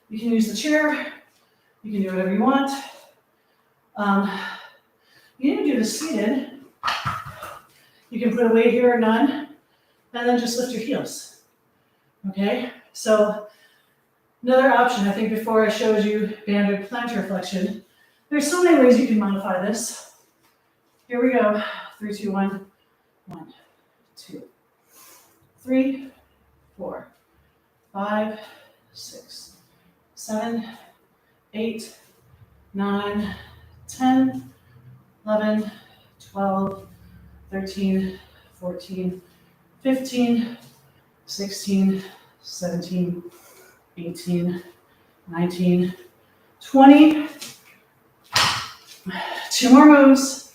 You can use the chair. You can do whatever you want. You can do the seated. You can put a weight here or none, and then just lift your heels. Okay, so another option, I think before I showed you banded plantar flexion, there's so many ways you can modify this. Here we go, 3, 2, 1, 1, 2, 3, 4, 5, 6, 7, 8, 9, 10, 11, 12, 13, 14, 15, 16, 17, 18, 19, 20. 2 more moves.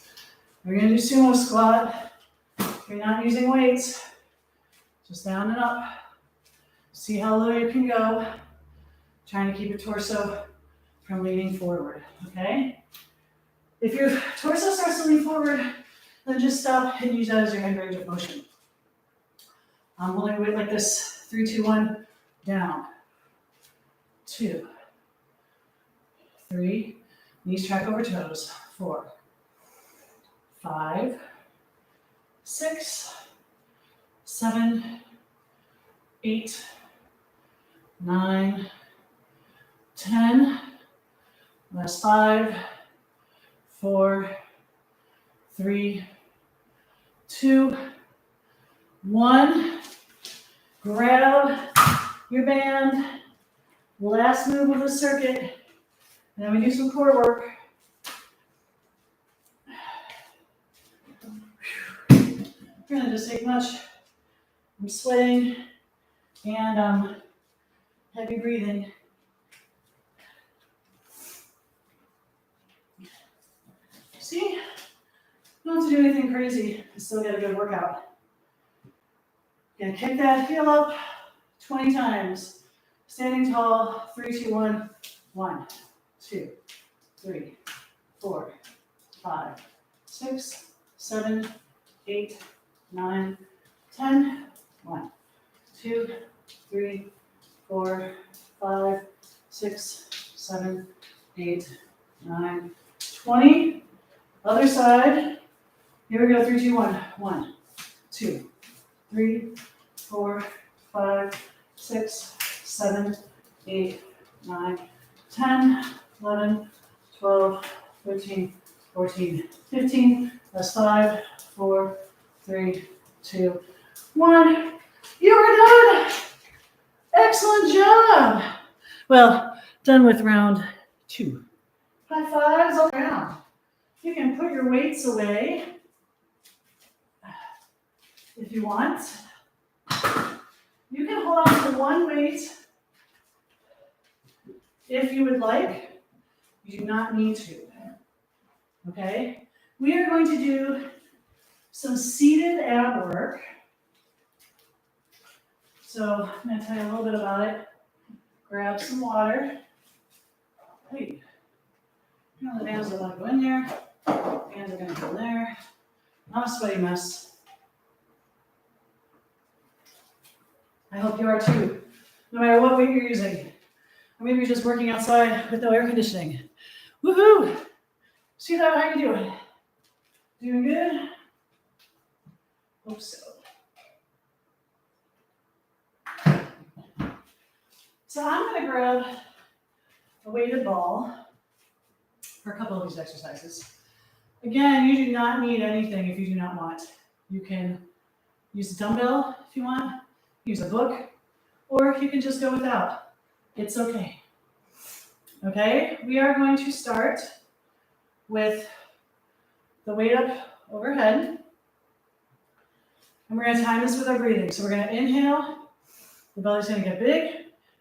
We're going to do sumo squat. If you're not using weights, just down and up. See how low you can go. Trying to keep your torso from leaning forward, okay? If your torso starts to lean forward, then just stop and use that as your end range of motion. Holding weight like this, 3, 2, 1, down, 2, 3, knees track over toes, 4, 5, 6, 7, 8, 9, 10, last 5, 4, 3, 2, 1. Grab your band. Last move of the circuit. And then we do some core work. Really just take much. I'm sweating and heavy breathing. See, you don't have to do anything crazy. You still get a good workout. You're gonna kick that heel up 20 times. Standing tall, 3, 2, 1, 1, 2, 3, 4, 5, 6, 7, 8, 9, 10, 1, 2, 3, 4, 5, 6, 7, 8, 9, 20. Other side. Here we go, 3, 2, 1. 1, 2, 3, 4, 5, 6, 7, 8, 9, 10, 11, 12, 13, 14, 15. That's 5, 4, 3, 2, 1. You are done. Excellent job. Well, done with round 2. High fives all around. You can put your weights away if you want. You can hold on to one weight if you would like. You do not need to. Okay? We are going to do some seated ab work. So I'm going to tell you a little bit about it. Grab some water. Hey, you know the bands are going to go in there. Hands are going to go in there. Not a sweaty mess. I hope you are too, no matter what weight you're using. Or maybe you're just working outside with no air conditioning. Woohoo! See how you doing? Doing good? Hope so. So I'm going to grab a weighted ball for a couple of these exercises. Again, you do not need anything if you do not want. You can use a dumbbell if you want, use a book, or you can just go without. It's okay. Okay, we are going to start with the weight up overhead. And we're going to time this with our breathing. So we're going to inhale, the belly's going to get big,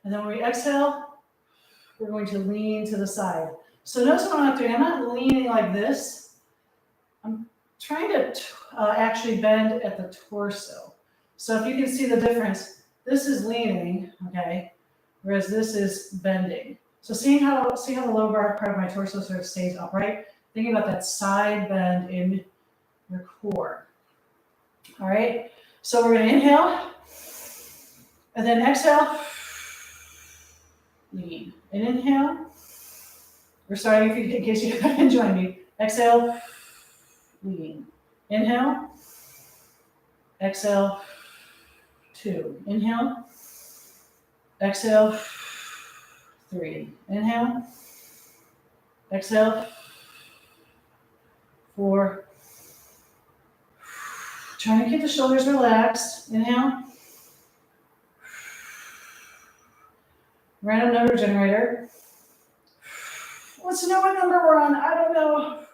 and then when we exhale, we're going to lean to the side. So notice what I'm not doing. I'm not leaning like this. I'm trying to actually bend at the torso. So if you can see the difference, this is leaning, okay, whereas this is bending. So see how the lower part of my torso sort of stays upright? Thinking about that side bend in your core. All right, so we're gonna inhale, and then exhale, lean. And inhale, we're starting in case you haven't joined me. Exhale, lean. Inhale, exhale, 2. Inhale, exhale, 3. Inhale, exhale, 4. Trying to keep the shoulders relaxed. Inhale. Random number generator. Let's know what number we're on. I don't know.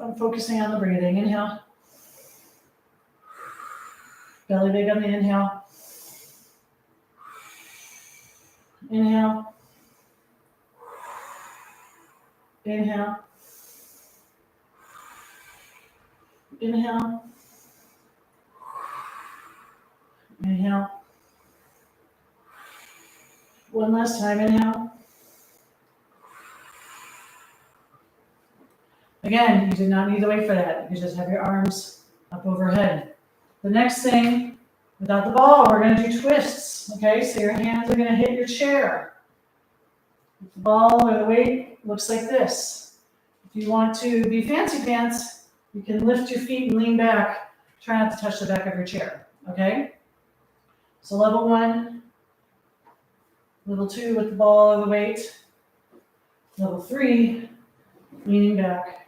I'm focusing on the breathing. Inhale. Belly big on the inhale. Inhale. Inhale. Inhale. Inhale. One last time, inhale. Again, you do not need to wait for that. You just have your arms up overhead. The next thing, without the ball, we're going to do twists. Okay, so your hands are going to hit your chair. The ball or the weight looks like this. If you want to be fancy pants, you can lift your feet and lean back. Try not to touch the back of your chair. Okay? So level 1, level 2 with the ball or the weight. Level 3, leaning back,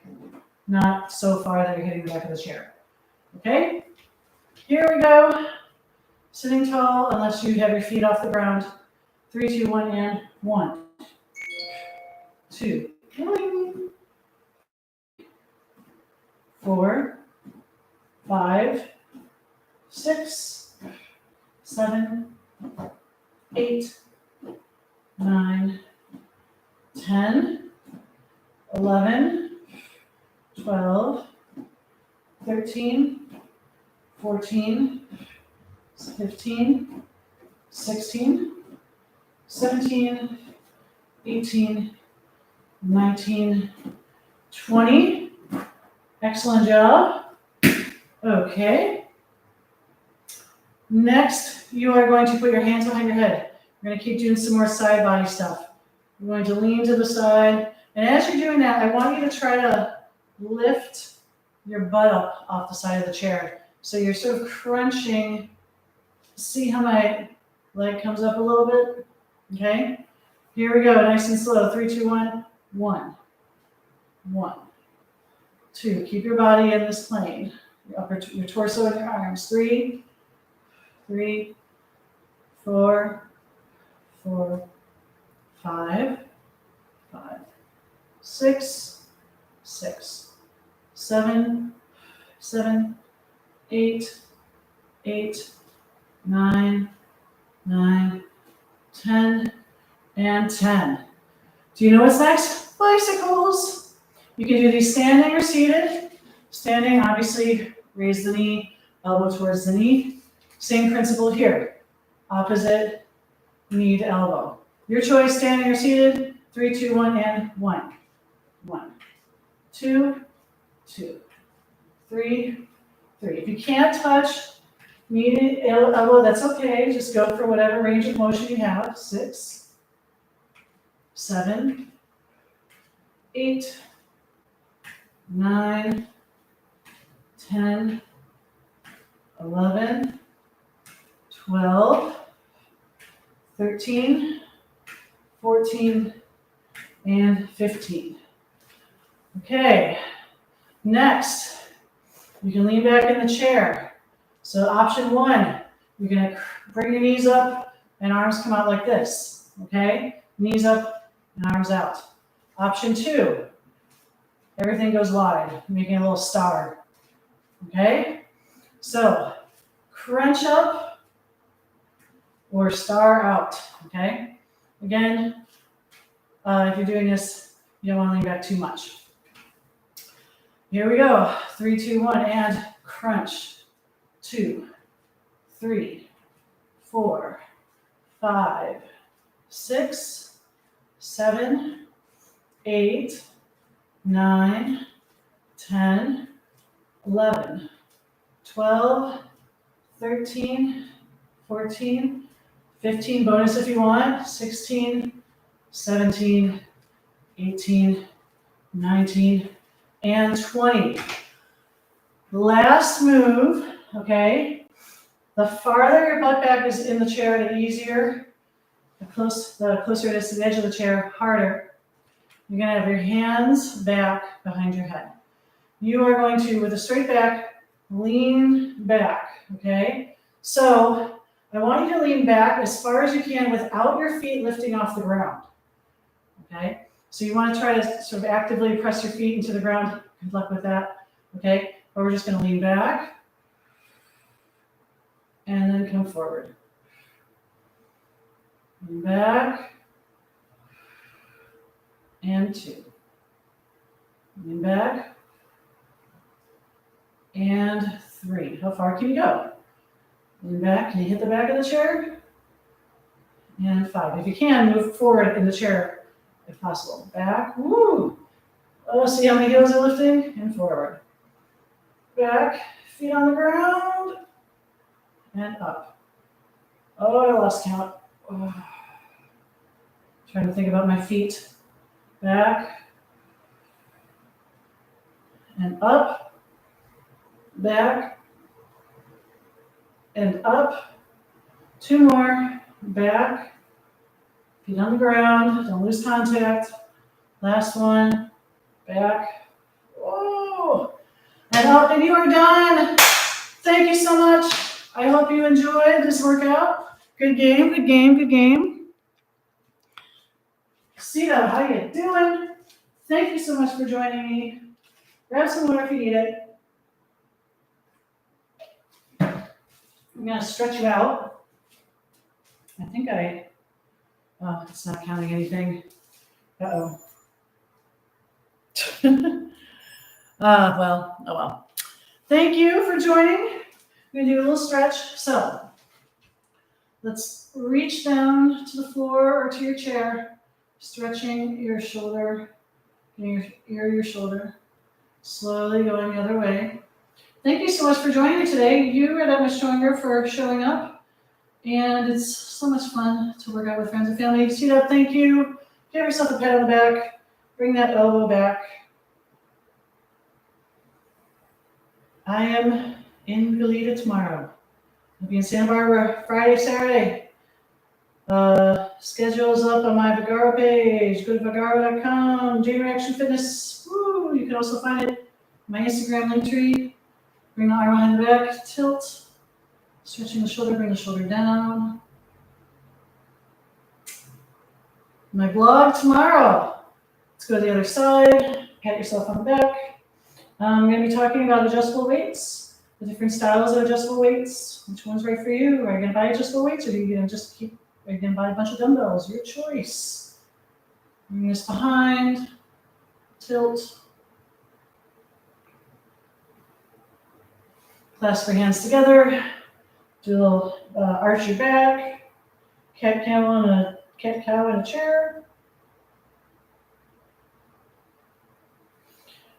not so far that you're hitting the back of the chair. Okay? Here we go. Sitting tall unless you have your feet off the ground. 3, 2, 1, and 1, 2, 4, 5, 6, 7, 8, 9, 10, 11, 12, 13, 14, 15, 16, 17, 18, 19, 20. Excellent job. Okay. Next, you are going to put your hands behind your head. We're going to keep doing some more side body stuff. You're going to lean to the side. And as you're doing that, I want you to try to lift your butt up off the side of the chair. So you're sort of crunching. See how my leg comes up a little bit? Okay. Here we go. Nice and slow. 3, 2, 1. 1. 1. 2. Keep your body in this plane. Your torso and your arms. 3. 3, 4, 4, 5, 5, 6, 6, 7, 7, 8, 8, 9, 9, 10, and 10. Do you know what's next? Bicycles. You can do these standing or seated. Standing, obviously, raise the knee, elbow towards the knee. Same principle here. Opposite knee to elbow. Your choice, standing or seated. 3, 2, 1, and 1. 1, 2, 2, 3, 3. If you can't touch knee to elbow, that's okay. Just go for whatever range of motion you have. 6, 7, 8, 9, 10, 11, 12, 13, 14, and 15. Okay, next, you can lean back in the chair. So option 1, you're going to bring your knees up and arms come out like this. Okay, knees up and arms out. Option 2, everything goes wide, making a little star. Okay, so crunch up or star out. Okay, again, if you're doing this, you don't want to lean back too much. Here we go. 3, 2, 1, and crunch. 2, 3, 4, 5, 6, 7, 8, 9, 10, 11, 12, 13, 14, 15, bonus if you want, 16, 17, 18, 19, and 20. Last move, okay? The farther your butt back is in the chair, the easier. The closer it is to the edge of the chair, harder. You're gonna have your hands back behind your head. You are going to, with a straight back, lean back, okay? So I want you to lean back as far as you can without your feet lifting off the ground, okay? So you want to try to sort of actively press your feet into the ground. Good luck with that, okay? But we're just going to lean back and then come forward. Lean back and 2. Lean back and 3. How far can you go? Lean back. Can you hit the back of the chair? And 5. If you can, move forward in the chair if possible. Back. Woo! Oh, see how many heels are lifting? And forward. Back. Feet on the ground. And up. Oh, I lost count. Oh. Trying to think about my feet. Back. And up. Back. And up. 2 more. Back. Feet on the ground. Don't lose contact. Last one. Back. Whoa. And up, and you are done. Thank you so much. I hope you enjoyed this workout. Good game, good game, good game. Sita, how you doing? Thank you so much for joining me. Grab some water if you need it. I'm going to stretch you out. I think oh, it's not counting anything. Uh-oh. Well, oh well. Thank you for joining. I'm going to do a little stretch. So let's reach down to the floor or to your chair, stretching your shoulder, your shoulder, slowly going the other way. Thank you so much for joining me today. You are that much stronger for showing up, and it's so much fun to work out with friends and family. Seat up, thank you. Give yourself a pat on the back. Bring that elbow back. I am in Goleta tomorrow. I'll be in Santa Barbara Friday, Saturday. Schedule's up on my Vagaro page. Go to vagaro.com. Jane Reaction Fitness. Woo! You can also find it on my Instagram link tree. Bring the arm behind the back. Tilt. Stretching the shoulder. Bring the shoulder down. My blog tomorrow. Let's go to the other side. Pat yourself on the back. I'm going to be talking about adjustable weights, the different styles of adjustable weights. Which one's right for you? Are you going to buy adjustable weights, or are you going to buy a bunch of dumbbells? Your choice. Bring this behind. Tilt. Clasp your hands together. Do a little arch your back. Cat cow in a chair.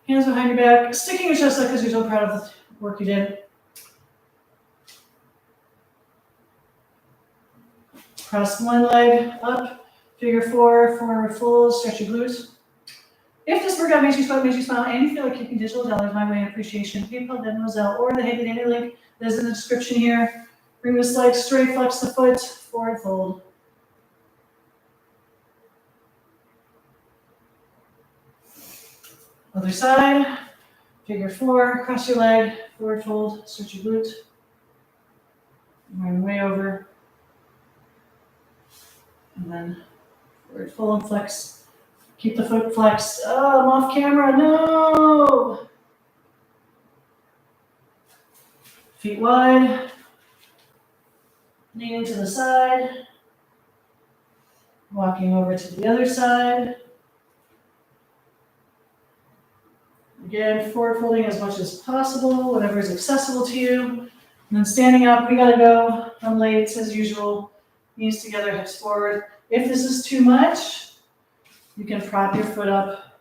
Hands behind your back, sticking your chest out because you're so proud of the work you did. Cross one leg up, figure 4, forward fold, stretch your glutes. If this workout makes you sweat, makes you smile, and you feel like kicking digital dollars my way of appreciation, PayPal, Venmo, Zelle, or the handy dandy link that is in the description here. Bring this leg straight, flex the foot, forward fold. Other side, figure 4, cross your leg, forward fold, stretch your glute. Going way over. And then forward fold and flex. Keep the foot flexed. Oh, I'm off camera, no! Feet wide. Leaning to the side. Walking over to the other side. Again, forward folding as much as possible, whatever is accessible to you. And then standing up, we gotta go. I'm late as usual. Knees together, hips forward. If this is too much, you can prop your foot up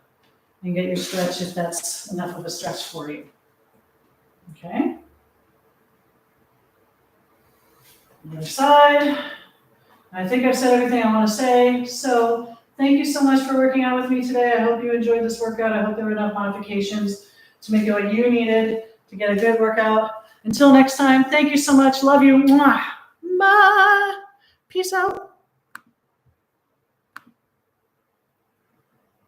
and get your stretch if that's enough of a stretch for you. Okay. Other side. I think I've said everything I want to say. So thank you so much for working out with me today. I hope you enjoyed this workout. I hope there were enough modifications to make it what you needed to get a good workout. Until next time, thank you so much. Love you. Mwah. Bye. Peace out.